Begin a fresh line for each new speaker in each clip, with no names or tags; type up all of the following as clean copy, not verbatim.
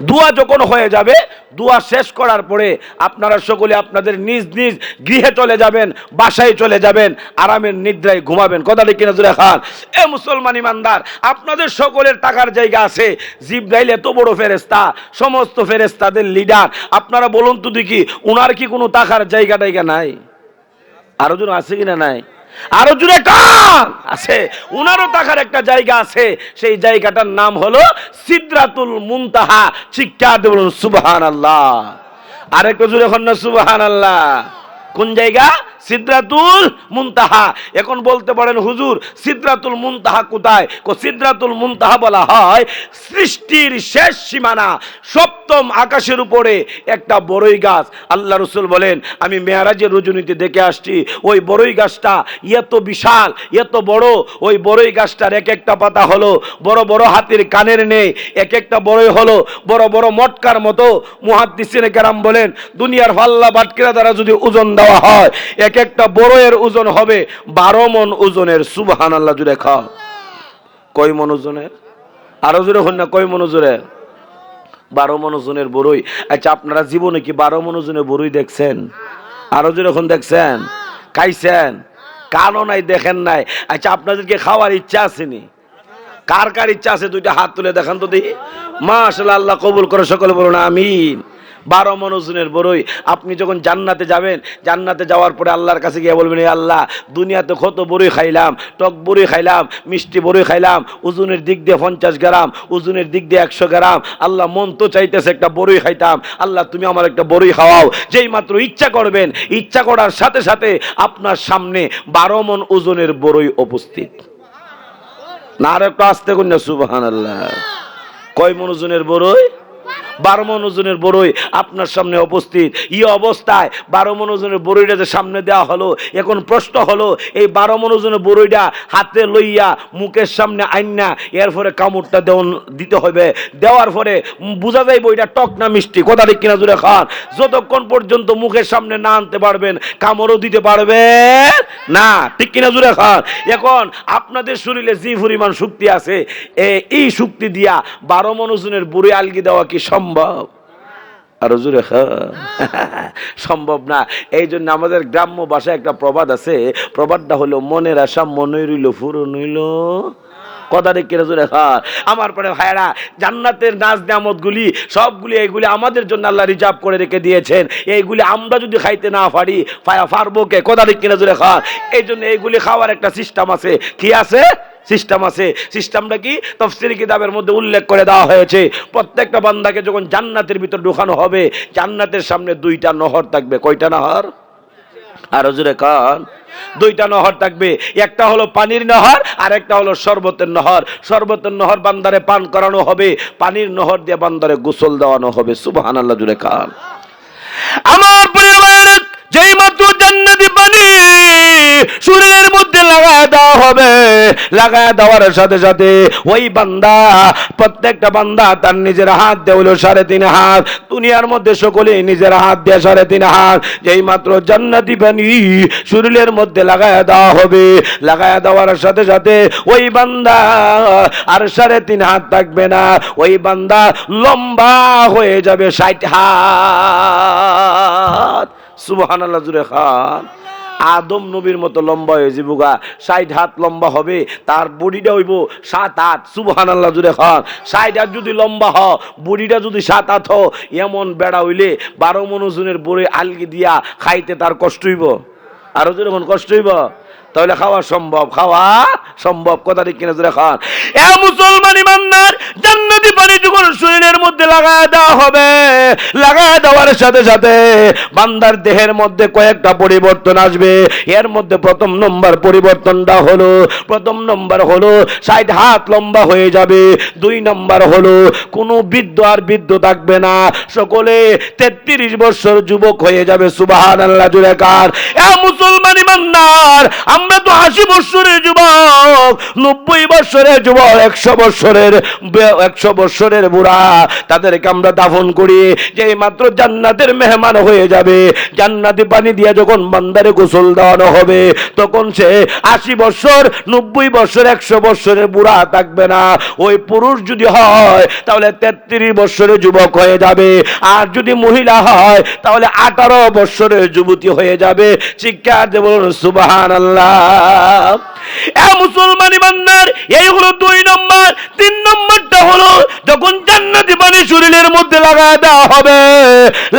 দোয়া যখন হয়ে যাবে, দোয়া শেষ করার পরে আপনারা সকলে আপনাদের নিজ নিজ গৃহে চলে যাবেন, বাসায় চলে যাবেন, আরামের নিদ্রায় ঘুমাবেন। কথা ঠিক কিনা জোরে খান? এ মুসলমান ইমানদার, আপনাদের সকলের টাকার জায়গা আছে। জিবরাইল এত বড় ফেরেশতা, সমস্ত ফেরেশতাদের লিডার। আপনারা বলুন তো দেখি, উনার কি কোনো টাকার জায়গা টাইগা নাই? আরো জন আছে কিনা নাই? আরো জুড়ে কান আছে। উনারও টাকার একটা জায়গা আছে, সেই জায়গাটার নাম হলো সিদরাতুল মুনতাহা। চিৎকার দিয়ে বলুন সুবহানাল্লাহ। আরেকটু জুড়ে এখন না সুবহানাল্লাহ। কোন জায়গা? সিদরাতুল মুনতাহা। এখন বলতে পারেন হুজুর সিদরাতুল মুনতাহা কোথায়? সিদরাতুল মুনতাহা বলা হয় সৃষ্টির শেষ সীমানা, সপ্তম আকাশের উপরে একটা বড়ই গাছ। আল্লাহ রাসূল বলেন, আমি মেরাজের রজনীতে দেখে আসছি, ওই বড়ই গাছটা এত বিশাল, এত বড়। ওই বড়ই গাছটার এক একটা পাতা হলো বড় বড় হাতির কানের নেই, এক একটা বড়ই হলো বড় বড় মটকার মতো। মুহাদ্দিসিনে কেরাম বলেন, দুনিয়ার পাল্লা বাটকিরা দ্বারা যদি ওজন দেওয়া হয়, এক একটা বড়ের ওজন হবে 12 মণ ওজনের। সুবহানাল্লাহ জুড়ে খাও। কয় মণ ওজনের? আরো জোরে হন না, কয় মণ ওজনের? 12 মণ ওজনের বড়ই। আচ্ছা, আপনারা জীবনে কি 12 মণ ওজনের বড়ই দেখছেন? আরো জোরে এখন দেখছেন? খাইছেন? কানও নাই, দেখেন নাই? আচ্ছা, আপনাদেরকে খাওয়ার ইচ্ছা আসেনি? কার কার ইচ্ছা আছে দুইটা হাত তুলে দেখান তো দেখি। মাশাআল্লাহ, আল্লাহ কবুল করে, সকলে বলুন আমিন। 12 মণ ওজনের বড়ই। আপনি যখন জান্নাতে যাবেন, জান্নাতে যাওয়ার পরে আল্লাহর কাছে গিয়ে বলবেন, এ আল্লাহ, দুনিয়াতে কত বড়ই খাইলাম, টক বড়ই খাইলাম, মিষ্টি বড়ই খাইলাম, ওজনের দিক দিয়ে 50 গ্রাম, ওজনের দিক দিয়ে 100 গ্রাম। আল্লাহ, মন তো চাইতেছে একটা বড়ই খাইতাম, আল্লাহ তুমি আমার একটা বড়ই খাওয়াও। যেই মাত্র ইচ্ছা করবেন, ইচ্ছা করার সাথে সাথে আপনার সামনে 12 মণ ওজনের বড়ই উপস্থিত। না আর একটু আসতে করুন না সুবহানাল্লাহ। কয় মণ ওজনের বড়ই? 12 মণ ওজনের বড়ই আপনার সামনে উপস্থিত। এই অবস্থায় 12 মণ ওজনের বড়ইটা যে সামনে দেওয়া হলো, এখন প্রশ্ন হলো, এই 12 মণ ওজনের বড়ইটা হাতে লইয়া মুখের সামনে আইনা এরপরে কামড়টা দিতে হবে। দেওয়ার পরে বোঝা যায় বইটা টক না মিষ্টি। কথা ঠিক কিনা জুড়ে খান? যতক্ষণ পর্যন্ত মুখের সামনে না আনতে পারবেন, কামড়ও দিতে পারবেন না। ঠিক কিনা জুড়ে খান? এখন আপনাদের শরীরে যে পরিমাণ শক্তি আছে, এই শক্তি দিয়া 12 মণ ওজনের বড়ই আলগি দেওয়া কি সম্ভব? আরো জোরে সম্ভব না। এই জন্য আমাদের গ্রাম্য ভাষায় একটা প্রবাদ আছে, প্রবাদটা হলো, মনের আশা মনে রইল পূরণ হইল। কথা ঠিক কিনা জোরে খান? আমার পরে ভাইরা, জান্নাতের নাজ নিয়ামত গুলি সবগুলি এইগুলি আমাদের জন্য আল্লাহ রিজার্ভ করে রেখে দিয়েছেন। এইগুলি আমরা যদি খাইতে না পারি, পারবো কে? কথা ঠিক কিনা জোরে খান? এই জন্য এইগুলি খাওয়ার একটা সিস্টেম আছে। কি আছে? সিস্টেম আছে। সিস্টেমটা কি? তাফসীর কিতাবের মধ্যে উল্লেখ করে দেওয়া হয়েছে, প্রত্যেকটা বান্দাকে যখন জান্নাতের ভিতর ঢোকানো হবে, জান্নাতের সামনে 2টা নহর থাকবে। কয়টা নহর? আরো জোরে কান। 2টা নহর থাকবে। একটা হলো পানির নহর, আর একটা হলো শরবতের নহর। শরবতের নহর বান্দারে পান করানো হবে, পানির নহর দিয়ে বান্দারে গোসল দেওয়ানো হবে। সুবহানাল্লাহ জোরে কান। আমার পরিবারের যেই মাত্র জান্নাতি পানি শরীরের মধ্যে লাগায় দেওয়া হবে, লাগায় দেওয়ার সাথে সাথে ওই বান্দা, প্রত্যেকটা বান্দা তার নিজের হাত দিয়ে হলো 3.5 হাত। দুনিয়ার মধ্যে সকলে নিজের হাত দিয়ে 3.5 হাত। যেই মাত্র জান্নাতি পানি শরীরের মধ্যে লাগায় দেওয়া হবে, লাগায় দেওয়ার সাথে সাথে ওই বান্দা আর 3.5 হাত থাকবে না, ওই বান্দা লম্বা হয়ে যাবে 60 হাত। সুবহানাল্লাহ জুড়ে খান। আদম নবীর মতো লম্বা হয়ে যাবুগা, 60 হাত লম্বা হবে, তার বডিটা হইব 7 হাত। সুবহানাল্লাহ জুড়ে খান। 60 হাত যদি লম্বা হ, বডিটা যদি 7 হাত হ, এমন বেড়া হইলে 12 মণ ওজনের বড়ি আলগি দিয়া খাইতে তার কষ্ট হইব। আরো যেরকম কষ্ট হইব, তাহলে খাওয়া সম্ভব, খাওয়া সম্ভব। কথা ঠিক কিনা জোরে খান? এ মুসলমান ইমানদার, জান্নাতি পানি যখন শরীরের মধ্যে লাগায় দেওয়া হবে, লাগায় দেওয়ার সাথে সাথে বান্দার দেহের মধ্যে কয়েকটা পরিবর্তন আসবে। এর মধ্যে প্রথম নম্বর পরিবর্তনটা হলো, প্রথম নম্বর হলো 60 হাত লম্বা হয়ে যাবে। 2 নম্বর হলো কোনো বৃদ্ধ আর বৃদ্ধ থাকবে না, সকলে 33 বছর যুবক হয়ে যাবে। সুবহানাল্লাহ জুড়ে কার? এ মুসলমান ইমানদার, আমরা তো 80 বছরের যুবক, 90 বছরের যুবক, 100 বছরের বুড়া। তাদেরকে আমরা দাফন করি, যে মাত্র জান্নাতের মেহমান হয়ে যাবে, জান্নাতি পানি দিয়ে যখন বান্দারে গোসল দেওয়ানো হবে, তখন সে 80 বছর, 90 বছর, 100 বছরের বুড়া থাকবে না। ওই পুরুষ যদি হয় তাহলে 33 বছরের যুবক হয়ে যাবে, আর যদি মহিলা হয় তাহলে 18 বছরের যুবতী হয়ে যাবে। চিৎকার দিয়ে বলুন সুবহানাল্লাহ। এ মুসলমান ইমানদার, এই হলো 2 নম্বর। 3 নম্বরটা হলো যখন জান্নাতি পানি শরীরের মধ্যে লাগায় দেওয়া হবে,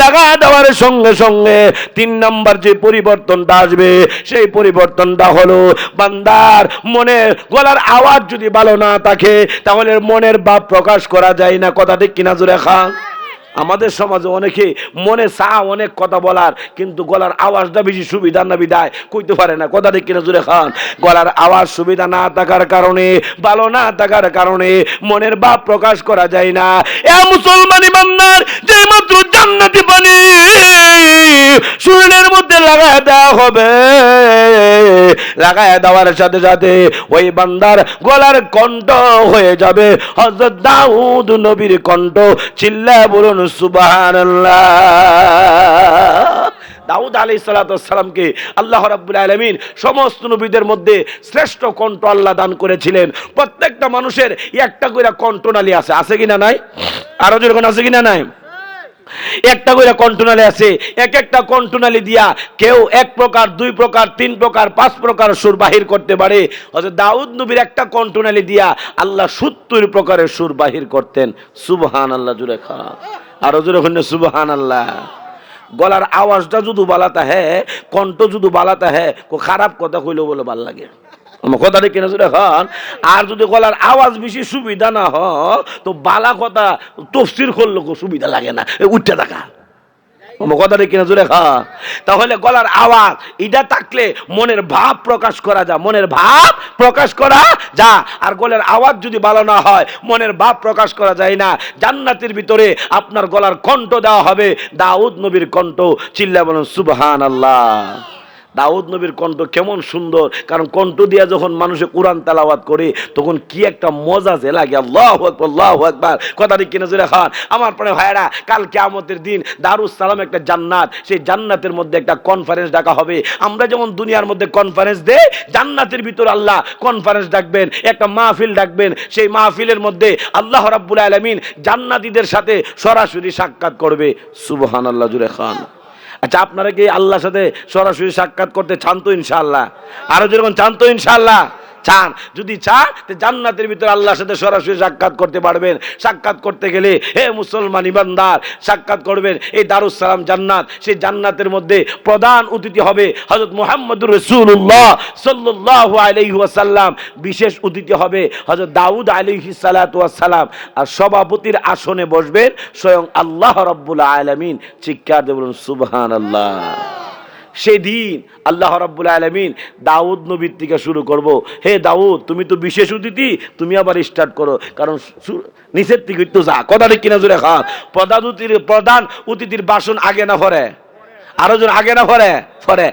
লাগায় দেওয়ার সঙ্গে সঙ্গে 3 নম্বর যে পরিবর্তনটা আসবে, সেই পরিবর্তনটা হলো বান্দার মনে গলার আওয়াজ যদি ভালো না থাকে তাহলে মনের ভাব প্রকাশ করা যায় না। কথা ঠিক কিনা জোরে খান? আমাদের সমাজে অনেকে মনে অনেক কথা বলার, কিন্তু গলার আওয়াজটা বেশি সুবিধা না বিদায় কইতে পারে না। কথা ঠিক কিনা জোরে খান? গলার আওয়াজ সুবিধা না থাকার কারণে, ভালো না থাকার কারণে মনের ভাব প্রকাশ করা যায় না। এ মুসলমান ইমানদার, যে মাত্র জান্নাতি পানি শরীরের মধ্যে লাগায় দেওয়া হবে, লাগায় দেওয়ার সাথে সাথে ওই বান্দার গলার কণ্ঠ হয়ে যাবে হযরত দাউদ নবীর কণ্ঠ। চিল্লায় বলুন সুবহানাল্লাহ। দাউদ আলাইহিস সালাতু ওয়াস সালামকে আল্লাহ রাব্বুল আলামিন সমস্ত নবীদের মধ্যে শ্রেষ্ঠ কণ্ঠ আল্লাহ দান করেছিলেন। প্রত্যেকটা মানুষের একটা করে কণ্ঠনালী আছে, আছে কিনা নাই? আরো যেরকম আছে কিনা নাই? একটা করে কণ্ঠনালী আছে। এক একটা কণ্ঠনালী দিয়া কেউ 1 প্রকার, 2 প্রকার, 3 প্রকার, 5 প্রকার সুর বাহির করতে পারে। হযরত দাউদ নবীর একটা কণ্ঠনালী দিয়া আল্লাহ 70 প্রকারের সুর বাহির করতেন। সুবহানাল্লাহ জুড়ে খা, আরো জোরে হন সুবহানাল্লাহ। গলার আওয়াজটা যদি বালাতা হ্যাঁ, কণ্ঠ যদি বালাতা হ্যাঁ, খারাপ কথা কইলেও বলে ভাল লাগে। কথা ঠিক কিনা জোরে খান? আর যদি গলার আওয়াজ বেশি সুবিধা না হয় তো বালা কথা তফসির করলে সুবিধা লাগে না, উঠতে থাকা। কথা ঠিক কিনা জোরে খান? তাহলে গলার আওয়াজ এটা থাকলে মনের ভাব প্রকাশ করা যায়, মনের ভাব প্রকাশ করা যা। আর গলার আওয়াজ যদি ভালো না হয়, মনের ভাব প্রকাশ করা যায় না। জান্নাতের ভিতরে আপনার গলার কণ্ঠ দেওয়া হবে দাউদ নবীর কণ্ঠ। চিল্লা বলুন সুবহানাল্লাহ। দাউদ নবীর কণ্ঠ কেমন সুন্দর, কারণ কণ্ঠ দিয়া যখন মানুষে কোরআন তেলাওয়াত করে তখন কি একটা মজা যে লাগে। আল্লাহু আকবার, আল্লাহু আকবার। কথা ঠিক কিনা জোরে খান? আমার প্রিয় ভাইরা, কাল কিয়ামতের দিন দারুস সালাম একটা জান্নাত, সেই জান্নাতের মধ্যে একটা কনফারেন্স ডাকা হবে। আমরা যেমন দুনিয়ার মধ্যে কনফারেন্স দেই, জান্নাতের ভিতর আল্লাহ কনফারেন্স ডাকবেন, একটা মাহফিল ডাকবেন। সেই মাহফিলের মধ্যে আল্লাহ রাব্বুল আলামিন জান্নাতীদের সাথে সরাসরি সাক্ষাৎ করবে। সুবহানাল্লাহ জুড়ে খান। আচ্ছা, আপনারা কি আল্লাহর সাথে সরাসরি সাক্ষাৎ করতে চান তো ইনশাআল্লাহ? আরো যেরকম চান তো ইনশাআল্লাহ? চান? যদি চান তো জান্নাতের ভিতরে আল্লাহর সাথে সরাসরি সাক্ষাৎ করতে পারবেন। সাক্ষাৎ করতে গেলে হে মুসলমান ইমানদার, সাক্ষাৎ করবেন এই দারুস সালাম জান্নাত। সেই জান্নাতের মধ্যে প্রধান অতিথি হবে হযরত মুহাম্মদুর রাসূলুল্লাহ সাল্লাল্লাহু আলাইহি ওয়াসাল্লাম। বিশেষ অতিথি হবে হযরত দাউদ আলাইহিস সালাতু ওয়াস সালাম। আর সভাপতির আসনে বসবেন স্বয়ং আল্লাহ রাব্বুল আলামিন। চিৎকার দিয়ে বলুন সুবহানাল্লাহ। সেই দিন আল্লাহ রাব্বুল আলামিন দাউদ নবীর থেকে শুরু করব। হে দাউদ, তুমি তো বিশেষ অতিথি, তুমি আবার স্টার্ট করো, কারণ নিচের থেকে একটু যা। কথা ঠিক কিনা জোরে খান? প্রধান অতিথির ভাষণ আগে না পরে? আরো জন আগে না পরে? পরে।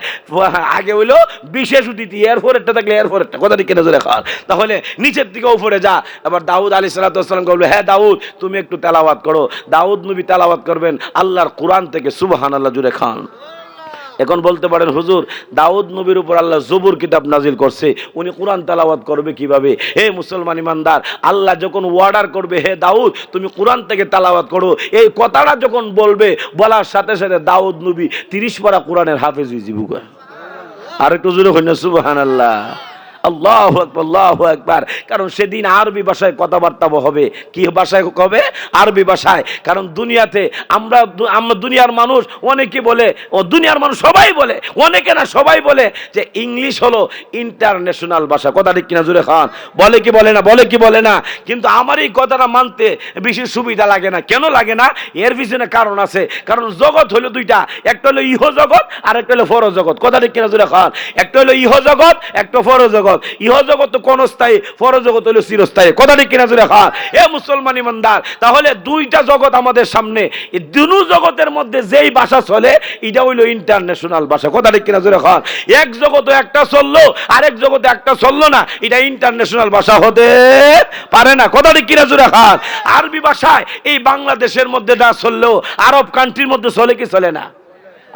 আগে হইলো বিশেষ অতিথি, এরপরেরটা থাকলে এরপরেরটা। কথা ঠিক কিনা জোরে খান? তাহলে নিচের থেকে উপরে যা। এবার দাউদ আলাইহিস সালাতু ওয়াস সালাম বলবে, হ্যাঁ দাউদ, তুমি একটু তেলাওয়াত করো। দাউদ নবী তেলাওয়াত করবেন আল্লাহর কোরআন থেকে। সুবহানাল্লাহ জুড়ে খান। এখন বলতে পারেন হুজুর, দাউদ নবীর উপর আল্লাহ জবুর কিতাব নাজিল করছে, উনি কোরআন তেলাওয়াত করবে কিভাবে? হে মুসলমান ইমানদার, আল্লাহ যখন অর্ডার করবে হে দাউদ তুমি কোরআন থেকে তেলাওয়াত করো, এই কথাটা যখন বলবে, বলার সাথে সাথে দাউদ নবী 30 পারা কোরআনের হাফেজ হয়ে যাবে। আর একটু জোরে কইনা সুবহানাল্লাহ। আল্লাহু আকবার, আল্লাহু আকবার। কারণ সেদিন আরবি ভাষায় কথাবার্তা হবে। কি ভাষায় হবে? আরবি ভাষায়। কারণ দুনিয়াতে আমরা দুনিয়ার মানুষ অনেকে বলে, ও দুনিয়ার মানুষ সবাই বলে, অনেকে না সবাই বলে যে ইংলিশ হলো ইন্টারন্যাশনাল ভাষা। কথা ঠিক কিনা জোরে খান? বলে কি বলে না? বলে কি বলে না? কিন্তু আমার এই কথাটা মানতে বেশি সুবিধা লাগে না। কেন লাগে না? এর পিছনে কারণ আছে। কারণ জগৎ হলো দুইটা, একটা হলো ইহ জগৎ আর একটা হলো ফর জগৎ। কথা ঠিক কিনা জোরে খান? একটা হলো ইহ জগৎ, একটা ফর জগৎ। জগৎ, ইহ জগৎ তো ক্ষণস্থায়ী, পরজগৎ হলো চিরস্থায়ী। কথা ঠিক কিনা জোরে খান এ মুসলমান ইমানদার? তাহলে দুইটা জগৎ আমাদের সামনে, এই দুটো জগতের মধ্যে যেই ভাষা চলে এটা হইলো ইন্টারন্যাশনাল ভাষা। কথা ঠিক কিনা জোরে খান? এক জগতে একটা চললো, আরেক জগতে একটা চললো না, এটা ইন্টারন্যাশনাল ভাষা হতে পারে না। কথা ঠিক কিনা জোরে খান? আরবি ভাষায় এই বাংলাদেশের মধ্যে যা চললো, আরব কান্ট্রির মধ্যে চলে কি চলে না?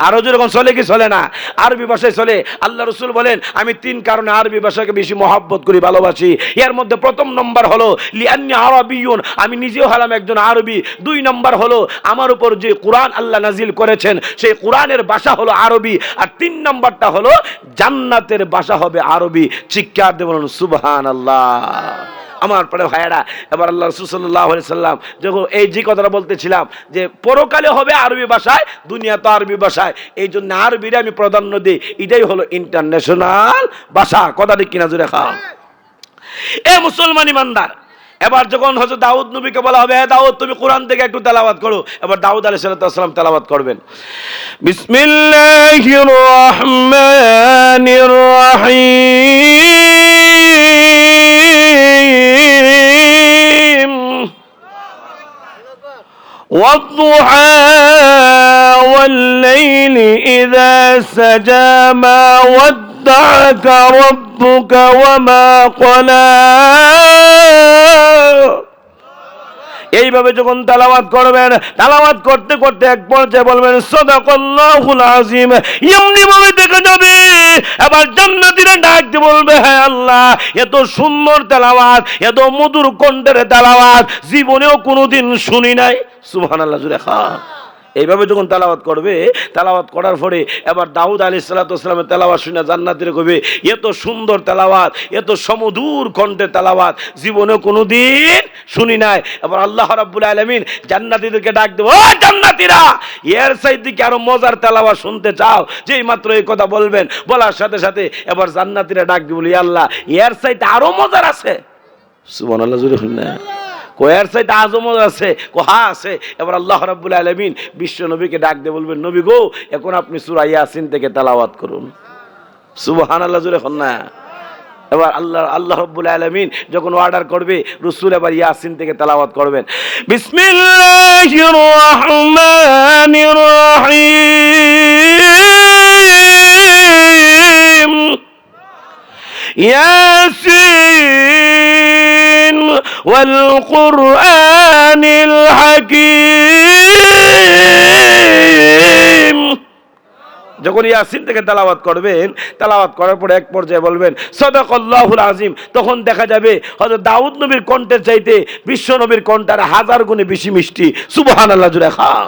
আরো যেরকম চলে কি চলে না? আরবি ভাষায় চলে। আল্লাহ রসুল বলেন, আমি তিন কারণে আরবি ভাষাকে বেশি মহব্বত করি, ভালোবাসি। এর মধ্যে প্রথম নম্বর হলো লিআন্নী আরাবিয়্যুন, আমি নিজেও হলাম একজন আরবি। দুই নম্বর হলো আমার উপর যে কোরআন আল্লাহ নাজিল করেছেন সেই কোরআনের ভাষা হলো আরবি। আর তিন নম্বরটা হলো জান্নাতের ভাষা হবে আরবি। চিৎকার দিয়ে বলুন সুবহানাল্লাহ। আমার পরে ভাইয়েরা, এবার আল্লাহ রাসূল সাল্লাল্লাহু আলাইহি সাল্লাম যখন এই যে কথাটা বলতেছিলাম যে পরকালে হবে আরবি ভাষায়, দুনিয়া তো আরবি ভাষায়, এই জন্য আরবিরে আমি প্রাধান্য দিই। এটাই হলো ইন্টারন্যাশনাল ভাষা। কথা ঠিক কিনা জোরে খাও এ মুসলমান ইমানদার? এবার যখন হযরত দাউদ নবীকে বলা হবে, দাউদ তুমি কোরআন থেকে একটু তেলাওয়াত করো, এবার দাউদ আলাইহিস সালাম তেলাওয়াত করবেন। বিসমিল্লাহির রহমানির রহিম والضحى والليل إذا سجى ما ودعك ربك وما قلى। এইভাবে যখন তেলাওয়াত করবেন, তেলাওয়াত করতে করতে এক পর্যায়ে বলবেন সাদাকাল্লাহুল আযীম। এমনি ভাবে দেখা যাবে এবার জান্নাতীরা ডাক দিয়ে বলবে, হ্যাঁ আল্লাহ, এত সুন্দর তেলাওয়াত, এত মধুর কণ্ঠের তেলাওয়াত জীবনেও কোনোদিন শুনি নাই। সুবহানাল্লাহ জুড়ে খান। এইভাবে যখন তেলাওয়াত করবে, তেলাওয়াত করার পরে এবার দাউদ আলাইহিস সালামের তেলাওয়াত শুনে জান্নাতীরা কইবে, এত সুন্দর তেলাওয়াত, এত সমধুর কণ্ঠের তেলাওয়াত জীবনে কোনোদিন শুনি নাই। এবার আল্লাহ রাব্বুল আলামিন জান্নাতীদেরকে ডাক দেব, ও জান্নাতীরা, এর চাইতে কি আরো মজার তেলাওয়াত শুনতে চাও? যেই মাত্র এই কথা বলবেন, বলার সাথে সাথে এবার জান্নাতীরা ডাক দিব, ইয়া আল্লাহ, এর চাইতে আরো মজার আছে। সুবহানাল্লাহ জুড়ে শুননা কোয়ার চাইতে আজমত আছে, কোহা আছে। এবার আল্লাহ রাব্বুল আলামিন বিশ্ব নবীকে ডাক দিয়ে বলবেন, নবী গো, এখন আপনি সূরা ইয়াসিন থেকে তেলাওয়াত করুন। সুবহানাল্লাহ জুড়ে না? এবার আল্লাহ রাব্বুল আলামিন যখন অর্ডার করবে, রাসূল এবার ইয়াসিন থেকে তেলাওয়াত করবেন। বিসমিল্লাহির রহমানির রহিম ইয়াসিন ওয়াল কুরআনিল হাকীম। যখন ইয়াসিন থেকে তেলাওয়াত করবেন, তেলাওয়াত করার পরে এক পর্যায়ে বলবেন সাদাকাল্লাহুল আযীম, তখন দেখা যাবে হযরত দাউদ নবীর কণ্ঠের চাইতে বিশ্ব নবীর কণ্ঠ আর 1000 গুণে বেশি মিষ্টি। সুবহানাল্লাহ জুড়ে খান।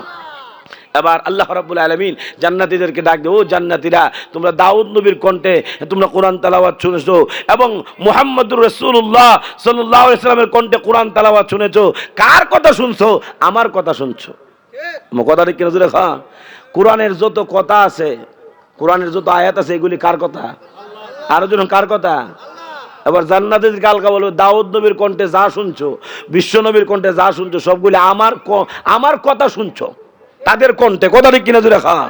এবার আল্লাহ রাব্বুল আলামিন জান্নাতীদেরকে ডাক দেয়, ও জান্নাতীরা, তোমরা দাউদ নবীর কণ্ঠে তোমরা কোরআন তেলাওয়াত শুনেছো এবং মুহাম্মদুর রাসূলুল্লাহ সাল্লাল্লাহু আলাইহি ওয়াসাল্লামের কণ্ঠে কোরআন তেলাওয়াত শুনেছো। কার কথা শুনছো? আমার কথা শুনছো। কথা ঠিক কিনা জোরে খান? কোরআনের যত কথা আছে, কোরআনের যত আয়াত আছে, এগুলি কার কথা? আরো জন কার কথা? এবার জান্নাতের কালকা বলবে, দাউদ নবীর কণ্ঠে যা শুনছো, বিশ্ব নবীর কণ্ঠে যা শুনছো, সবগুলি আমার কথা শুনছো তাদের কণ্ঠে। কথা ঠিক কিনা জোরে খান?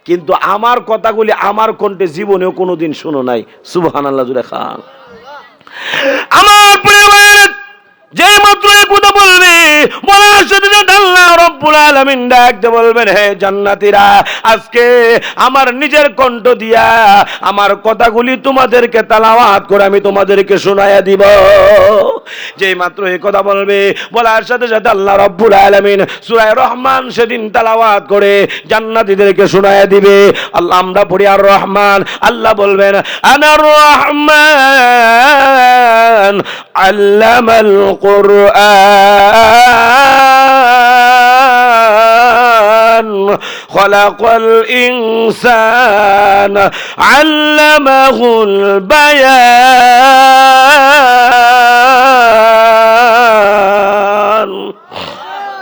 কিন্তু আমার কথাগুলি আমার কণ্ঠে জীবনেও কোনোদিন শুনো নাই। সুবহানাল্লাহ জোরে খান। আমার প্রিয় ভাইরা, যে মাত্র এই কথা বলবে, বলার সাথে সাথে আল্লাহ রাব্বুল আলামিন ডাকতে বলবেন, হে জান্নাতীরা, আজকে আমার নিজের কণ্ঠ দিয়া আমার কথাগুলি তোমাদেরকে তেলাওয়াত করে আমি তোমাদেরকে শোনায়া দিব। যে মাত্র এই কথা বলবে, বলার সাথে সাথে আল্লাহ রাব্বুল আলামিন সূরা রহমান সেদিন তেলাওয়াত করে জান্নাতীদেরকে শোনায়া দিবে। আল্লাহ আমরা পড়ি আর রহমান, আল্লাহ বলবেন আনার রহমান আল্লামাল কুরআন খলাকাল ইনসান আল্লামাহুল বায়ান।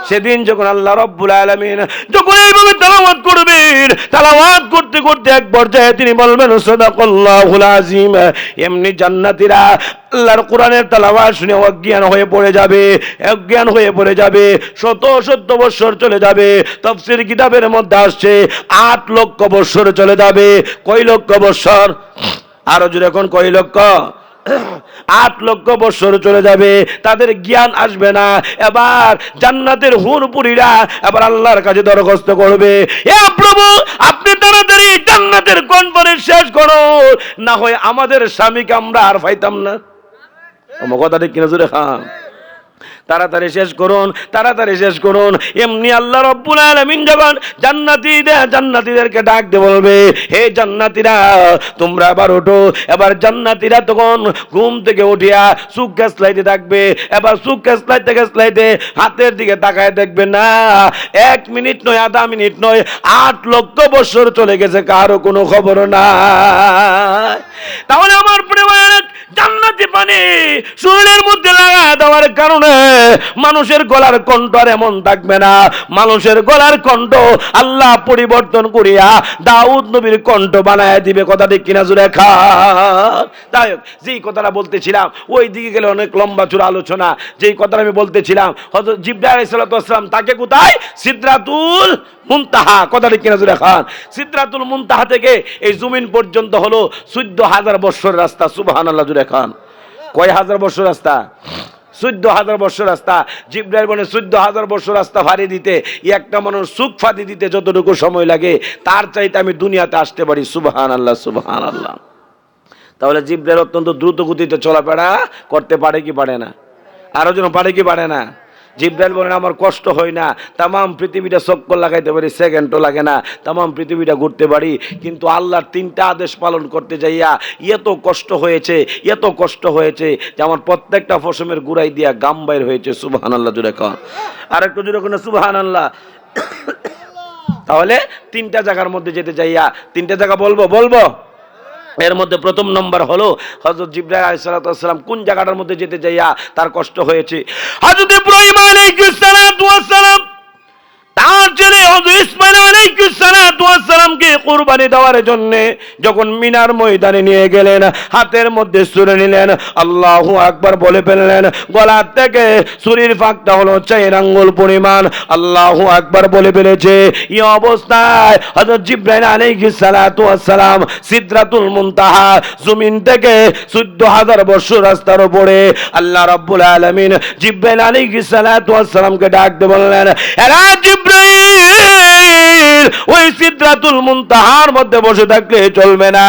সেদিন যখন আল্লাহ রাব্বুল আলামিন যখন এইভাবে তেলাওয়াত করবেন, তেলাওয়াত করতে করতে এক পর্যায়ে তিনি বলবেন সাদাকাল্লাহুল আযীম। এমনি জান্নাতীরা আল্লাহর কোরআনের তেলাওয়াত শুনে অজ্ঞান হয়ে পড়ে যাবে, অজ্ঞান হয়ে পড়ে যাবে। শত শত বছর চলে যাবে। তাফসীর কিতাবের মধ্যে আসছে 8 লক্ষ বছর চলে যাবে। কয় লক্ষ বছর? আরো জোরে এখন কয় লক্ষ? 8 লক্ষ বছর চলে যাবে, তাদের জ্ঞান আসবে না। এবার জান্নাতের হুরপুরীরা এবার আল্লাহর কাছে দরখাস্ত করবে, হে প্রভু, আপনি তাড়াতাড়ি জান্নাতের কনফারেন্স শেষ করুন, না হয় আমাদের স্বামীকে আমরা আর পাইতাম না। আমার কথা ঠিক কিনা জোরে খান? তাড়াতাড়ি শেষ করুন, তাড়াতাড়ি শেষ করুন। এমনি আল্লাহ রাব্বুল আলামিন যখন জান্নাতীদেরকে ডাক দিয়ে বলবে, হে জান্নাতীরা তোমরা আবার ওঠো। এবার জান্নাতীরা তখন ঘুম থেকে উঠিয়া চোখ গেছলাইতে থাকবে। এবার চোখ গেছলাইতে হাতের দিকে তাকায় দেখবে, না 1 মিনিট নয়, আধা মিনিট নয়, 8 লক্ষ বছর চলে গেছে, কারো কোনো খবর নাই। তাহলে আমার প্রিয় জান্নাতি পানি শরীরের মধ্যে লাগা দেওয়ার কারণে মানুষের গলার কণ্ঠ আর এমন থাকবে না। মানুষের গলার কণ্ঠ আল্লাহ পরিবর্তন করিয়া দাউদ নবীর কণ্ঠ বানায় দিবে। কথা ঠিক কিনা জোরে খান? তাই যেই কথাটা বলতেছিলাম, ওই দিকে গেলে অনেক লম্বা চূড়া আলোচনা। যেই কথাটা আমি বলতেছিলাম, হযরত জিবরাইল আলাইহিস সালাতু ওয়াস সালাম তাকে কোথায়? সিদরাতুল মুনতাহা। কথা ঠিক কিনা জোরে খান? সিদরাতুল মুনতাহা থেকে এই জমিন পর্যন্ত হলো 14,000 বছর রাস্তা। সুবহানাল্লাহ জোরে খান। কয় হাজার বছর রাস্তা? 14,000 বছর রাস্তা। জিবরাইল বলে 14,000 বছর রাস্তা ফাড়ি দিতে, একটা মানুষ সুখ ফাঁদি দিতে যতটুকু সময় লাগে, তার চাইতে আমি দুনিয়াতে আসতে পারি। সুবহানাল্লাহ, সুবহানাল্লাহ। তাহলে জিবরাইল অত্যন্ত দ্রুত গতিতে চলাফেরা করতে পারে কি পারে না? আরো যেন পারে কি পারে না? জিবরাইল বলেন, আমার কষ্ট হয় না, তামাম পৃথিবীটা চক্কর লাগাইতে পারি, সেকেন্ডও লাগে না, তামাম পৃথিবীটা ঘুরতে পারি, কিন্তু আল্লাহর 3টা আদেশ পালন করতে যাইয়া এত কষ্ট হয়েছে, এত কষ্ট হয়েছে যে আমার প্রত্যেকটা পশমের গুড়াই দিয়া গাম বাইর হয়েছে। সুবহানাল্লাহ জোরে কর, আর একটু জোরে কোন সুবহানাল্লাহ। তাহলে 3টা জায়গার মধ্যে যেতে যাইয়া, 3টা জায়গা বলবো। এর মধ্যে প্রথম নম্বর হলো হযরত জিবরাইল আলাইহিস সালাম কোন জায়গাটার মধ্যে যেতে যাইয়া তার কষ্ট হয়েছে। হযরত ইব্রাহিম আলাইহিস সালাম তার ছেলে হযরত ইসমাঈল আলাইহিস সালামকে কুরবানি দেওয়ার জন্য যখন মিনার ময়দানে নিয়ে গেলেন, হাতের মধ্যে ছুরি নিলেন, আল্লাহু আকবার বলে ফেললেন, গলা থেকে ছুরির ফাঁকটা হলো 4 আঙ্গুল পরিমাণ। আল্লাহু আকবার বলে ফেলেছে। এই অবস্থায় হযরত জিবরাইল আলাইহিস সালাম সিদরাতুল মুনতাহা জমিন থেকে 14,000 বছর রাস্তার উপরে আল্লাহ রাব্বুল আলামিন জিবরাইল আলাইহিস সালামকে ডাক দিয়ে বললেন, এরা জিবরাইল, ওই সিদরাতুল মুনতাহার মধ্যে বসে থাকলে চলবে না,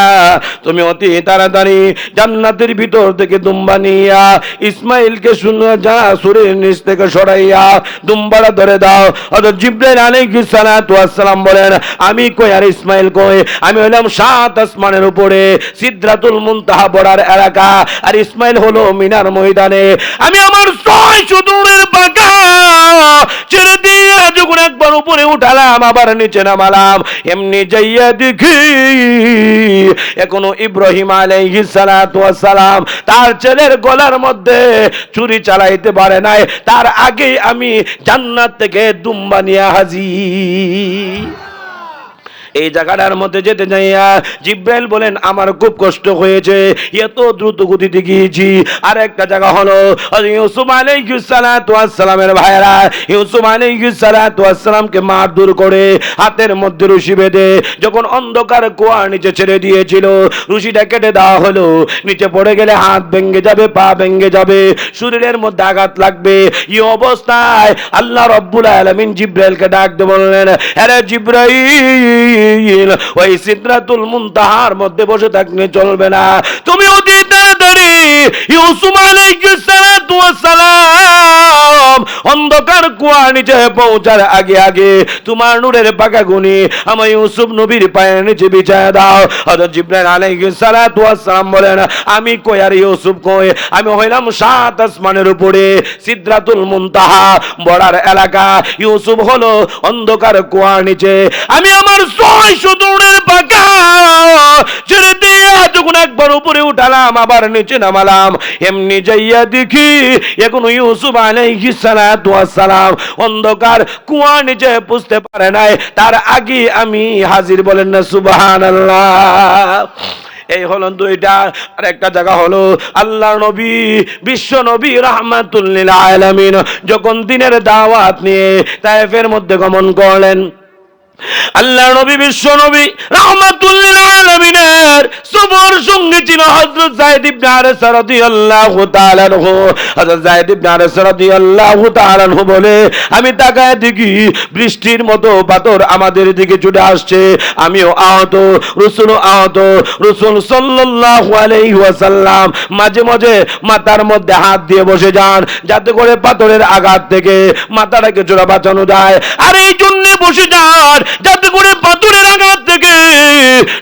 তুমি অতি তাড়াতাড়ি জান্নাতের ভিতর থেকে দুম্বা নিয়া ইসমাইলকে শুনে যা ছুরির নিচ থেকে সরাইয়া দুম্বাটা ধরে দাও। হযরত জিবরাইল আলাইহিস সালাম বলেন, আমি কই আর ইসমাইল কই? আমি হলাম 7 আসমানের উপরে সিদরাতুল মুনতাহা বড়ার এলাকা, আর ইসমাইল হলো মিনার ময়দানে। আমি আমার 6 দূরের পাকা ছেড়ে দিয়ে যখন একবার উপরে উঠালাম, আবার নিচে নামালাম, এমনি যাইয়া দেখি এখনো ইব্রাহিম আলাইহিস সালাম তার ছেলের গলার মধ্যে ছুরি চালাইতে পারে নাই, তার আগে আমি জান্নাত থেকে দুম্বা নিয়ে হাজির। এই জায়গাটার মধ্যে যেতে যাইয়া জিবরাইল বলেন, আমার খুব কষ্ট হয়েছে, এত দ্রুত গতিতে গিয়েছি। আর একটা জায়গা হলো ইউসুফ আলাইহিস সালামের ভাইরা ইউসুফ আলাইহিস সালামকে মারধর করে হাতের মধ্যে রশি বেঁধে যখন অন্ধকার কুয়ার নিচে ছেড়ে দিয়েছিল, রশিটা কেটে দেওয়া হলো, নিচে পড়ে গেলে হাত ভেঙে যাবে, পা ভেঙে যাবে, শরীরের মধ্যে আঘাত লাগবে। এই অবস্থায় আল্লাহ রাব্বুল আলামিন জিবরাইলকে ডাক দিয়ে বললেন, আরে জিবরাইল, ওই সিদরাতুল মুনতাহার মধ্যে বসে থাকলে চলবে না, তুমি অতি তাড়াতাড়ি ইউসুফ আলাইহিস সালাম অন্ধকার কুয়ার নিচে পৌঁছার আগে আগে তোমার নূরের পাকা গুনি আমার ইউসুফ নবীর পায়ের নিচে বিছায় দাও। হযরত জিবরাইল আলাইহিস সালাম বলেন, আমি কই আর ইউসুফ কই? আমি হইলাম 7 আসমানের উপরে সিদরাতুল মুনতাহা বড়ার এলাকা, ইউসুফ হলো অন্ধকার কুয়ার নিচে। আমি আমার 6 দূরের পাকা ছেড়ে দিয়ে যখন একবার উপরে উঠালাম, আবার নিচে নামালাম, এমনি যাইয়া দেখি এখন ইউসুফ আলাইহিস সালাম অন্ধকার কুয়ার নিচে বুঝতে পারে নাই, তার আগে আমি হাজির। বলেন না সুবহানাল্লাহ। এই হলো 2টা। আর একটা জায়গা হলো আল্লাহ নবী বিশ্ব নবী রাহমাতুল লিল আলামিন যখন দিনের দাওয়াত নিয়ে তায়েফের মধ্যে গমন করলেন, আল্লাহ নবী বিশ্ব নবী রাহমাতুল লিল আলামিনের সফর সঙ্গী ছিল হযরত যায়েদ ইবনে হারেসা রাদিয়াল্লাহু তাআলা আনহু। হযরত যায়েদ ইবনে হারেসা রাদিয়াল্লাহু তাআলা আনহু বলে, আমি তাকায় দেখি বৃষ্টির মতো পাথর আমাদের দিকে ছুটে আসছে, আমিও আহত, রাসূলও আহত। রাসূল সাল্লাল্লাহু আলাইহি ওয়াসাল্লাম মাঝে মাঝে মাথার মধ্যে হাত দিয়ে বসে যান, যাতে করে পাথরের আঘাত থেকে মাথাটাকে জোড়া বাঁচানো যায়। আর এই জন্য বসে যান যাতে করে পাথরের আঘাত থেকে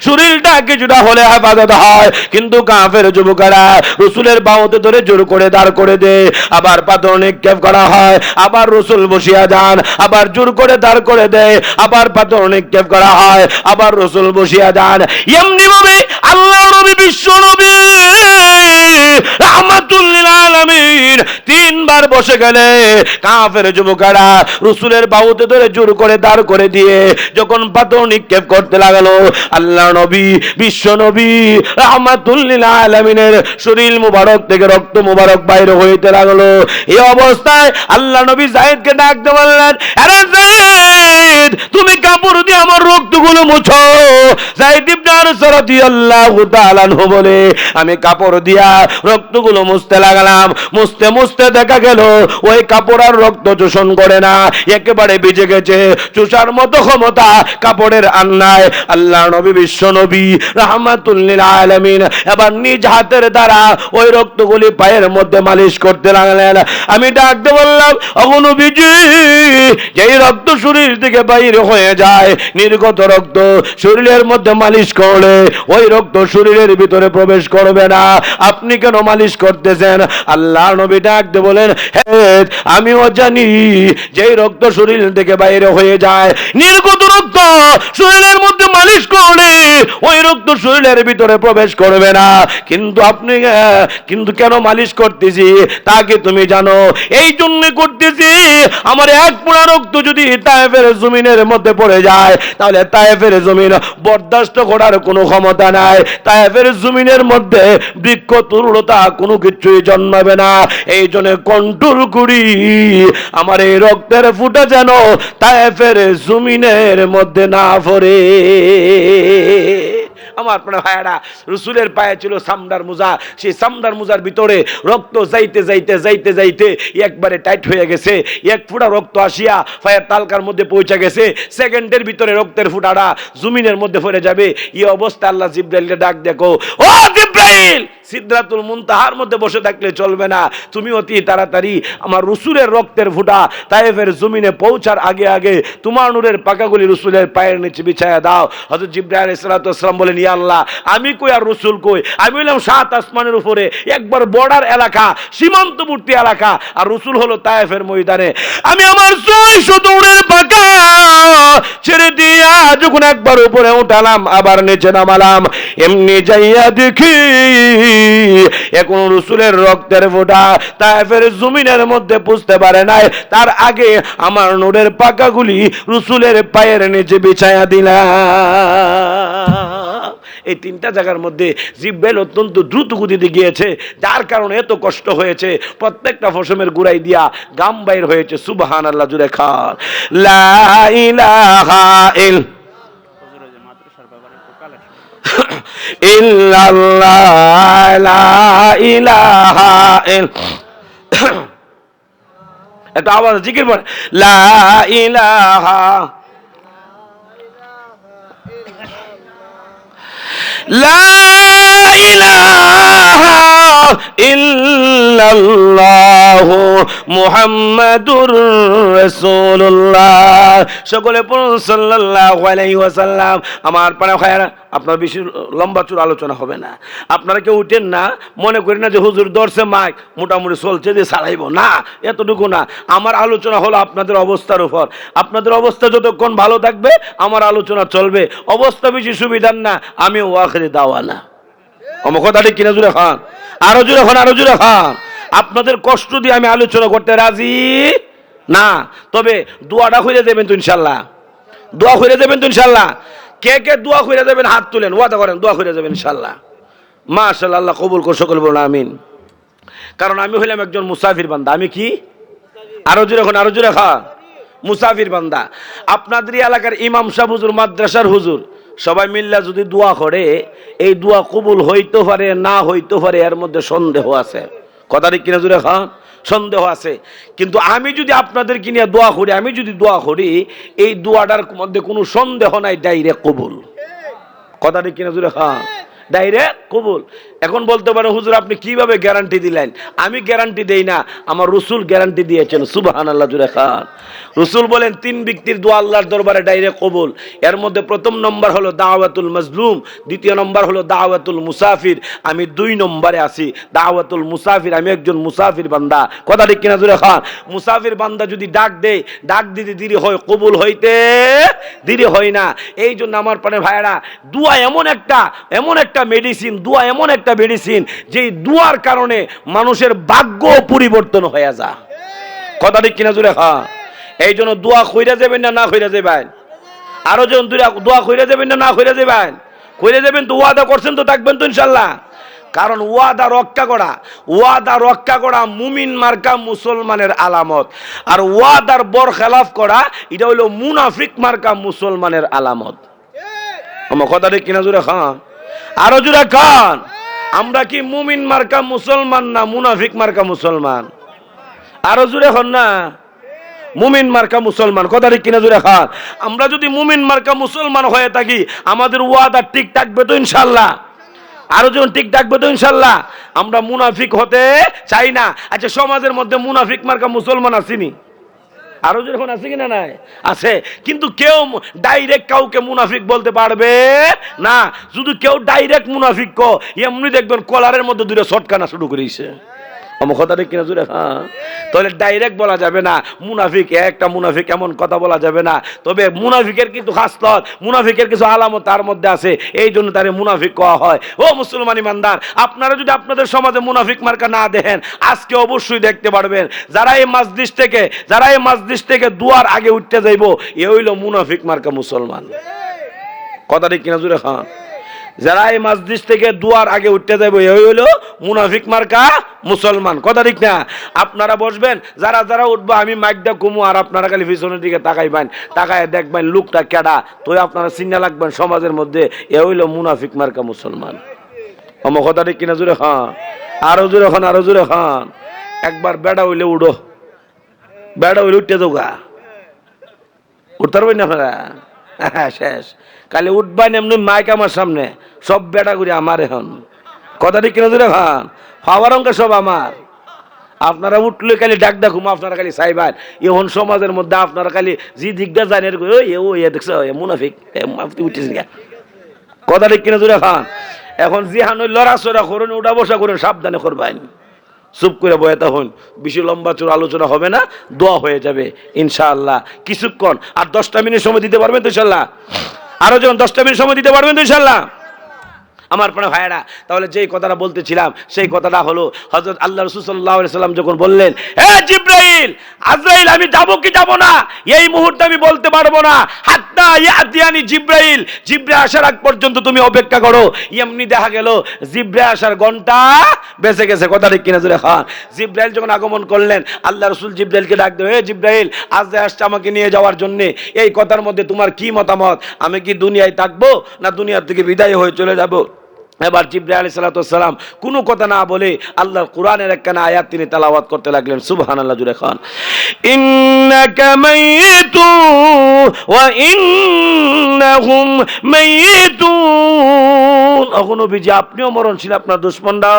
শরীরটা কিছুটা হলে হেফাজত হয়। কিন্তু কাফের যুবকেরা রাসূলের বাহুতে ধরে জোর করে দাঁড় করে দেয়, আবার পাথর নিক্ষেপ করা হয়, আবার রাসূল বসিয়া যান, আবার জোর করে দাঁড় করে দেয়, আবার পাথর নিক্ষেপ করা হয়, আবার রাসূল বসিয়া যান। এমনি ভাবে আল্লাহ নবী বিশ্ব নবী রাহমাতুল লিল আলামিন তিনবার বসে গেলে কাফের যুবকেরা রাসূলের বাহুতে ধরে জোর করে দাঁড় করে দিয়ে যখন পাথর নিক্ষেপ করতে লাগলো, আল্লাহ নবী বিশ্ব নবী রাহমাতুল লিল আলামিনের শরীর মুবারক থেকে রক্ত মুবারক বাইরে হইতে লাগলো। এই অবস্থায় আল্লাহ নবী যায়েদকে ডাকতে বললেন, আরে যায়েদ, তুমি কাপড় দিয়ে আমার রক্তগুলো মুছো। যায়েদ ইবনে হারেসা রাদিয়াল্লাহু তাআলা আনহু বলে, আমি কাপড় দিয়া রক্তগুলো মুছতে লাগলাম। মুছতে মুছতে দেখা গেল ওই কাপড় আর রক্ত শোষণ করে না, একেবারে ভিজে গেছে, চুষার মতো ক্ষমতা কাপড়ের আন্নায়। আল্লাহ নবী বিশ্ব নবী রাহমাতুল লিল আলামিন এবার নিজ হাতের দ্বারা ওই রক্তগুলি পায়ের মধ্যে মালিশ করতে লাগলেন। আমি ডাকতে বললাম, ওগো নবীজি, যেই রক্ত শরীর থেকে বাইরে হয়ে যায়, নির্গত রক্ত শরীরের মধ্যে মালিশ করলে ওই রক্ত শরীরের ভিতরে প্রবেশ করবে না, আপনি কেন মালিশ করতেছেন? আল্লাহ নবী ডাকতে বলেন, হ্যাঁ আমিও জানি যেই রক্ত শরীর থেকে বাইরে হয়ে যায়, নির্গত রক্ত শরীরের মধ্যে মালিশ করলে ওই রক্ত শরীরের ভিতরে প্রবেশ করবে না, কিন্তু আপনি কিন্তু কেন মালিশ করতেছি তা কি তুমি জানো? এই জন্য করতেছি, আমার এক পোড়া রক্ত যদি তায়েফের জমিনের মধ্যে পড়ে যায়, তাহলে তায়েফের জমিন বরদাস্ত করার কোনো ক্ষমতা নাই, তায়েফের জমিনের মধ্যে বৃক্ষ তরুলতা কোনো কিছুই জন্মাবে না। এই জন্য কন্ট্রোল করি আমার এই রক্তের ফুটা যেন তায়েফের জমিনের মধ্যে না পড়ে। আমার প্রিয় ভাইরা, রাসূলের পায়ে ছিল সামদার মোজা, সেই সামদার মোজার ভিতরে রক্ত যাইতে যাইতে যাইতে যাইতে একবারে টাইট হয়ে গেছে, এক ফোঁটা রক্ত আসিয়া পায়ের তালকার মধ্যে পৌঁছে গেছে, সেকেন্ডের ভিতরে রক্তের ফোঁটাটা জমিনের মধ্যে পড়ে যাবে। এই অবস্থা আল্লাহ জিবরাইলকে ডাক, দেখো ও জিবরাইল, সিদরাতুল মুনতাহার মধ্যে বসে থাকলে চলবে না, তুমি অতি তাড়াতাড়ি আমার রাসূলের রক্তের ফোঁটা তায়েফের জমিনে পৌঁছার আগে আগে তোমার নূরের পাকাগুলি রাসূলের পায়ের নিচে বিছায়া দাও। হযরত জিবরাইল আলাইহিস সালাতু ওয়াস সালাম বলেন, ইয়া আল্লাহ, আমি কই আর রাসূল কই? আমি হইলাম সাত আসমানের উপরে একবার বর্ডার এলাকা, সীমান্তবর্তী এলাকা, আর রাসূল হলো তায়েফের ময়দানে। আমি আমার 600 দৌড়ের পাকা ছেড়ে দিয়া যখন একবার উপরে উঠালাম আবার নিচে নামালাম, এমনি যাইয়া দেখি এখন রাসূলের রক্তের ফোঁটা তায়েফের জমিনের মধ্যে পুষতে পারে নাই, তার আগে আমার নূরের পাকাগুলি রাসূলের পায়ের নিচে বিছায়া দিলাম। এই তিনটা জায়গার মধ্যে জিব্রাইল অত্যন্ত দ্রুত গতিতে গিয়েছে, যার কারণে এত কষ্ট হয়েছে। প্রত্যেকটা ফসমের গুড়াই দিয়া গাম বাইর হয়েছে। সুবহানাল্লাহ, জুড়ে খান লা ইলাহা ইল্লাল্লাহ লা ইলাহা একটা আওয়াজ জিকির পড়ে, লা ইলাহা লা ইলাহা ইল্লাল্লাহু মুহাম্মাদুর রাসূলুল্লাহ। সকলে পড়ুন সাল্লাল্লাহু আলাইহি ওয়াসাল্লাম। আমার প্রিয় ভাইরা, আপনার বেশি লম্বা চূড় আলোচনা হবে না, আপনারা কেউ উঠেন না, মনে করেন না যে হুজুর দর্শে মাইক মোটামুটি চলছে যে চালাইব না, এতটুকু না। আমার আলোচনা হলো আপনাদের অবস্থার উপর। আপনাদের অবস্থা যতক্ষণ ভালো থাকবে আমার আলোচনা চলবে, অবস্থা বেশি সুবিধার না, আমি ওয়াখিরি দাওয়ানা। আমার কথাটি কিনা জুড়ে খান, আরো জুড়ে খান, আরো জুড়ে খান। আপনাদের কষ্ট দিয়ে আমি আলোচনা করতে রাজি না, তবে দোয়াটা হইলে দেবেন তো ইনশাল্লাহ, দোয়া হইলে দেবেন তো ইনশাল্লাহ। কে কে দোয়া হইলে দেবেন হাত তুলেন, ওয়াদা করেন দোয়া হইলে যাবেন ইনশাল্লাহ। মাশাআল্লাহ, আল্লাহ কবুল করে, সকল বলুন আমিন। কারণ আমি হইলাম একজন মুসাফির বান্দা। আমি কি? আরো জোরে খান, আরো জোরে খান। মুসাফির বান্দা। আপনাদের এলাকার ইমাম সাহেব হুজুর, মাদ্রাসার হুজুর সবাই মিল্লা যদি দোয়া করে, এই দোয়া কবুল হইতে পারে না হইতে পারে, এর মধ্যে সন্দেহ আছে। কথা ঠিক কিনা জুড়ে খান? সন্দেহ আছে। কিন্তু আমি যদি আপনাদেরকে নিয়ে দোয়া করি, আমি যদি দোয়া করি, এই দোয়াটার মধ্যে কোনো সন্দেহ নাই, ডাইরেক্ট কবুল। কথা ঠিক কিনা জুড়ে খান? ডাইরেক্ট কবুল। এখন বলতে পারেন হুজুর আপনি কিভাবে গ্যারান্টি দিলেন? আমি গ্যারান্টি দেই না, আমার রসুল গ্যারান্টি দিয়েছেন। সুবহানাল্লাহ জুড়ে খান। রসুল বলেন 3 ব্যক্তির দোয়া আল্লাহর দরবারে ডাইরেক্ট কবুল। এর মধ্যে প্রথম নম্বর হলো দাওয়াতুল মাজলুম, দ্বিতীয় নম্বর হলো দাওয়াতুল মুসাফির। আমি 2 নম্বরে আছি, দাওয়াতুল মুসাফির। আমি একজন মুসাফির বান্দা। কথা ঠিক কিনা জুড়ে খান? মুসাফির বান্দা যদি ডাক দেয়, ডাক দিতে দেরি হয়, কবুল হইতে দেরি হয় না। এই জন্য আমার প্রাণের ভাইয়েরা, দোয়া এমন একটা মেডিসিন, দোয়া এমন একটা মেডিসিন, যে দোয়ার কারণে মানুষের ভাগ্য পরিবর্তন হয়ে যায়। কথা ঠিক কিনা জুড়ে খান? এই জন্য দোয়া কইরা যাবেন না কইরা যাবেন? আরো যখন দোয়া কইরা যাবেন না কইরা যাবেন? কইরা যাবেন তো, ওয়াদা করছেন তো, থাকবেন তো ইনশাল্লাহ। কারণ ওয়াদা রক্ষা করা মুমিন মার্কা মুসলমানের আলামত। আর ওয়াদার বরখেলাফ করা, এটা হলো মুনাফিক মার্কা মুসলমানের আলামত। আমার কথা ঠিক কিনা জুড়ে খান? আরো জুড়ে খান। আমরা কি মুমিন মার্কা মুসলমান না মুনাফিক মার্কা মুসলমান? আরো জুড়ে হন না, মুমিন মার্কা মুসলমান। কথা ঠিক কিনা জুড়ে খান? আমরা যদি মুমিন মার্কা মুসলমান হয়ে থাকি, আমাদের ওয়াদা ঠিক থাকবে তো ইনশাল্লাহ? আরো যখন ঠিক থাকবে তো ইনশাল্লাহ? আমরা মুনাফিক হতে চাই না। আচ্ছা, সমাজের মধ্যে মুনাফিক মার্কা মুসলমান আসেনি? আরো যখন আছে কিনা? নাই, আছে। কিন্তু কেউ ডাইরেক্ট কাউকে মুনাফিক বলতে পারবে না। যদি কেউ ডাইরেক্ট মুনাফিক এমনি দেখবেন কলারের মধ্যে 2টা শটকানা শুরু করেছে। কথা ঠিক কিনা জুড়ে? হ্যাঁ। তাহলে ডাইরেক্ট বলা যাবে না মুনাফিক, একটা মুনাফিক এমন কথা বলা যাবে না। তবে মুনাফিকের কিন্তু খাসলত, মুনাফিকের কিছু আলামত তার মধ্যে আছে, এই জন্য তারে মুনাফিক কওয়া হয়। ও মুসলমান ইমানদার, আপনারা যদি আপনাদের সমাজে মুনাফিক মার্কা না দেখেন, আজকে অবশ্যই দেখতে পারবেন। যারা এই মাজলিস থেকে দুয়ার আগে উঠতে যাইব, এ হইল মুনাফিক মার্কা মুসলমান। কথা ঠিক কিনা জুড়ে? হ্যাঁ। যারা এই মাজলিস থেকে দুয়ার আগে উঠতে যাবে, এই হইল মুনাফিক মার্কা মুসলমান। কথা ঠিক না? আপনারা বসবেন, যারা উঠবো আমি মাইকটা কমু, আর আপনারা খালি পিছনের দিকে তাকাইবেন, তাকায় দেখবেন লোকটা কেডা, তো আপনারা চিন্তা লাগবেন সমাজের মধ্যে, এ হইল মুনাফিক মার্কা মুসলমান। আমার কথা ঠিক কিনা জুড়ে? হ্যাঁ। আরো জুড়ে খান। একবার বেড়া হইলে উঠো, বেড়া হইলে উঠতে দোগা, উঠতে পারবেন না আপনারা? হ্যাঁ, শেষ। কালি উঠবেন এমনি মাইক আমার সামনে, সব বেটা করে আমার। এখন কথা ঠিক কিনা জুড়ে খান? পাওয়ার অঙ্ক সব আমার। আপনারা উঠলে খালি ডাক দেখুম, আপনারা খালি চাইবেন। এখন সমাজের মধ্যে আপনারা খালি যে দিকটা জানেন, দেখছো মুনাফিক উঠেছেন। কথা ঠিক কিনা জুড়ে খান? এখন জিহান লড়াচড়া করুন, উঠা বসা করুন, সাবধানে করবেন। চুপ করে বয়ে তখন বেশি লম্বা চোর আলোচনা হবে না, দোয়া হয়ে যাবে ইনশাআল্লাহ। কিছুক্ষণ আর 10টা মিনিট সময় দিতে পারবেন তো ইনশাআল্লাহ? আরো যখন 10টা মিনিট সময় দিতে পারবেন তো ইনশাআল্লাহ? আমার প্রিয় ভাইরা, তাহলে যেই কথাটা বলতেছিলাম, সেই কথাটা হলো হযরত আল্লাহ রাসূল সাল্লাল্লাহু আলাইহি সাল্লাম যখন বললেন, হে জিবরাইল, আজরাইল আমি যাব কি যাব না এই মুহূর্তে আমি বলতে পারবো না, হাত্তা ইয়াতিয়ানি জিবরাইল, জিবরাইল আসার আগ পর্যন্ত তুমি অপেক্ষা করো। এমনি দেখা গেল জিবরাইল আসার ঘন্টা বেঁচে গেছে। কথা ঠিক কিনা জোরে খান? জিবরাইল যখন আগমন করলেন, আল্লাহ রাসূল জিবরাইলকে ডাক দিলেন, হে জিবরাইল, আজরাইল আসছে আমাকে নিয়ে যাওয়ার জন্য, এই কথার মধ্যে তোমার কি মতামত? আমি কি দুনিয়ায় থাকবো না দুনিয়া থেকে বিদায় হয়ে চলে যাব? এবার জিবরাইল আলাইহিস সালাতু ওয়াস সালাম কোনো কথা না বলে আল্লাহর কোরআনের একখানা আয়াত তিনি তেলাওয়াত করতে লাগলেন। সুবহানাল্লাহ জুড়ে খান। ইন্নাকা মাইয়িতুন ওয়া ইন্নাহুম মাইয়িতুন। ওগো নবীজি, আপনিও মরণশীল, আপনার দুশমনরা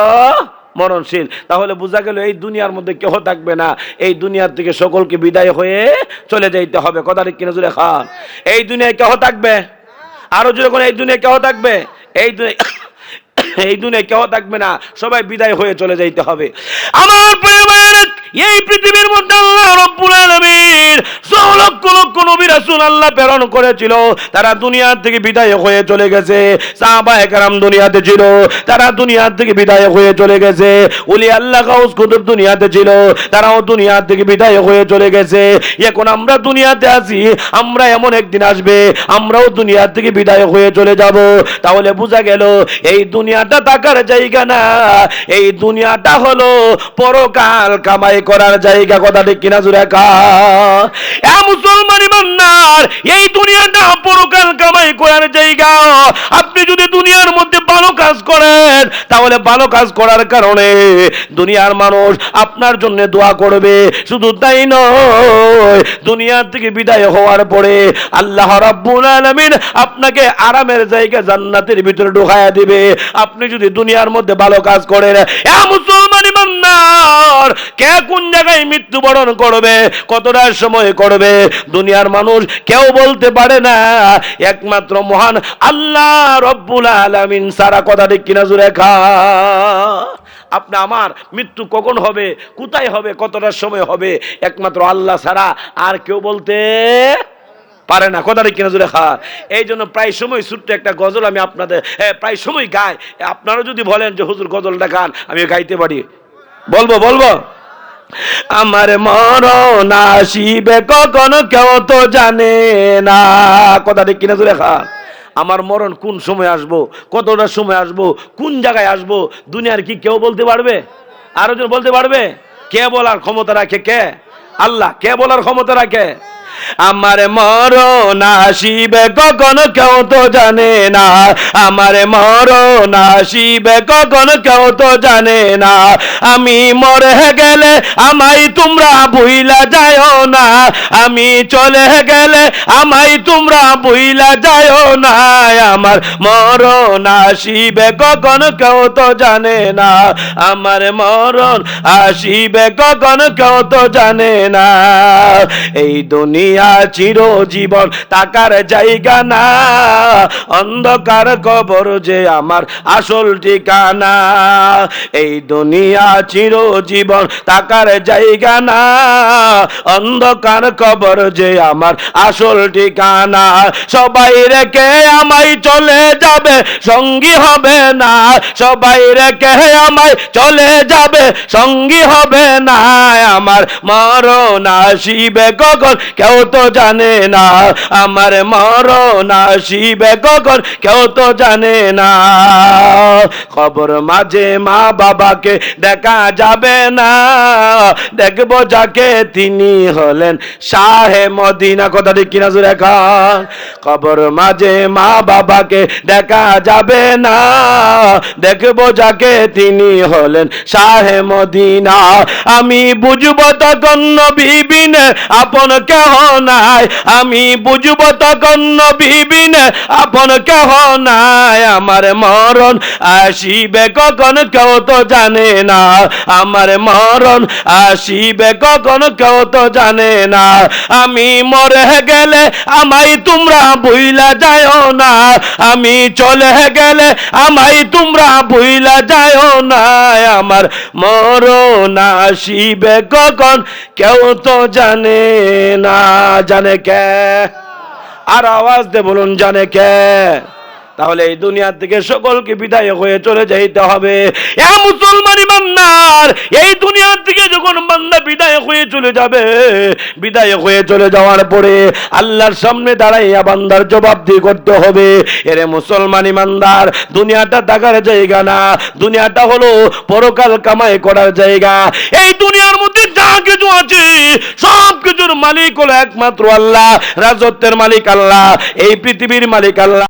মরণশীল। তাহলে বোঝা গেল এই দুনিয়ার মধ্যে কেহ থাকবে না, এই দুনিয়ার থেকে সকলকে বিদায় হয়ে চলে যাইতে হবে। কথা ঠিক কিনা জুড়ে খান? এই দুনিয়ায় কেহ থাকবে? আরো জোরে কোন, এই দুনিয়ায় কেহ থাকবে? এই দুনিয়ায় কেউ থাকবে না, সবাই বিদায় হয়ে চলে যাইতে হবে। আমার প্রিয় ভাইরা, এই পৃথিবীর মধ্যে আল্লাহ রাব্বুল আলামিন 100 লক্ষ লক্ষ নবী রাসূল আল্লাহ প্রেরণ করেছিল, তারা দুনিয়া থেকে বিদায় হয়ে চলে গেছে। সাহাবায়ে কেরাম দুনিয়াতে ছিল, তারা দুনিয়া থেকে বিদায় হয়ে চলে গেছে। ওলি আল্লাহ গাউস কুতুব দুনিয়াতে ছিল, তারাও দুনিয়া থেকে বিদায় হয়ে চলে গেছে। এখন আমরা দুনিয়াতে আছি, আমরা এমন একদিন আসবে আমরাও দুনিয়া থেকে বিদায় হয়ে চলে যাব। তাহলে বোঝা গেল এই দুনিয়াটা থাকার জায়গা না, এই দুনিয়াটা হলো পরকাল কামাই কামাই করার জায়গা। কথা ঠিক কিনা জোরে কার? এ মুসলমান ইমানদার, এই দুনিয়াটা পরকাল কামাই করার জায়গা। আপনি যদি দুনিয়ার মধ্যে ভালো কাজ করেন, তাহলে ভালো কাজ করার কারণে দুনিয়ার মানুষ আপনার জন্য দোয়া করবে। শুধু তাই নয়, দুনিয়া থেকে বিদায় হওয়ার পরে আল্লাহ রাব্বুল আলামিন আপনাকে আরামের জায়গা জান্নাতের ভিতরে ঢুকায়া দিবে, আপনি যদি দুনিয়ার মধ্যে ভালো কাজ করেন। এ মুসলমান ইমানদার, কে কোন জায়গায় মৃত্যুবরণ করবে, কতটা সময় করবে, দুনিয়ার মানুষ কেউ বলতে পারে না, একমাত্র মহান আল্লাহ রব্বুল আলামিন সারা। কথা ঠিক কিনা জোরে খা? আপনি আমার মৃত্যু কখন হবে, কোথায় হবে, কতটার সময় হবে, একমাত্র আল্লাহ ছাড়া আর কেউ বলতে পারে না। কথা ঠিক কিনা জোরে খা? এই জন্য প্রায় সময় ছোট্ট একটা গজল আমি আপনাদের প্রায় সময় গাই। আপনারা যদি বলেন যে হুজুর গজলটা গান, আমি গাইতে পারি, বলবো। আমার মরণ আসিবে কখন কেউ তো জানে না। কথা ঠিক কিনা জোরে খা? আমার মরণ কোন সময় আসবো, কতটা সময় আসবো, কোন জায়গায় আসবো, দুনিয়ার কি কেউ বলতে পারবে? আরো জন বলতে পারবে? কে বলার ক্ষমতা রাখে? কে? আল্লাহ। কে বলার ক্ষমতা রাখে? আমার মরণ আসিবে কখন কেউ তো জানে না, আমার মরণ আসিবে কখন কেউ তো জানে না। আমি মরে গেলে আমায় তোমরা ভুইলা যাও না, আমি চলে গেলে আমায় তোমরা ভুইলা যাও না। আমার মরণ আসিবে কখন কেউ তো জানে না, আমার মরণ আসিবে কখন কেউ তো জানে না। এই দুনিয়া চিরজীবন থাকার জায়গা না, অন্ধকার কবর যে আমার আসল ঠিকানা। এই দুনিয়া চিরজীবন থাকার জায়গা না, অন্ধকার কবর যে আমার আসল ঠিকানা। সবাই রেখে আমায় চলে যাবে, সঙ্গী হবে না, সবাই রেখে আমায় চলে যাবে, সঙ্গী হবে না। আমার মরণ আসিবে কখন কেউ তো জানে না, আমার মরণ আসিবে কখন কেউ তো জানে না। খবর মাঝে মা বাবাকে দেখা যাবে না, দেখবো যাকে তিনি হলেন শাহে মদিনা। কথা ঠিক কিনা জোরে খান? খবর মাঝে মা বাবাকে দেখা যাবে না, দেখবো যাকে তিনি হলেন শাহে মদিনা। আমি বুঝবো তখন নবী বিনে আপন কেহ নাই, আমি বুঝবো তখন নবী বিনে আপন কেহ নাই। আমার মরণ আসিবে কখন কেউ তো জানে না, আমার মরণ আসিবে কখন কেউ তো জানে না। আমি মরে গেলে আমায় তোমরা ভুইলা যাও না, আমি চলে গেলে আমায় তোমরা ভুইলা যাও না। আমার মরণ আসিবে কখন কেউ তো জানে না। জানে কে? আর আওয়াজ দে বলুন, জানে কে? তাহলে এই দুনিয়া থেকে সকলকে বিদায় হয়ে চলে যাইতে হবে। এ মুসলমান ইমানদার, এই দুনিয়া থেকে যখন বান্দা বিদায় হয়ে চলে যাবে, বিদায় হয়ে চলে যাওয়ার পরে আল্লাহর সামনে দাঁড়াইয়া বান্দার জবাবদিহি করতে হবে। এরে মুসলমান ইমানদার, দুনিয়াটা থাকার জায়গা না, দুনিয়াটা হলো পরকাল কামাই করার জায়গা। এই দুনিয়ার মধ্যে যা কিছু আছে সব কিছুর মালিক হলো একমাত্র আল্লাহ, রাজত্বের মালিক আল্লাহ, এই পৃথিবীর মালিক আল্লাহ।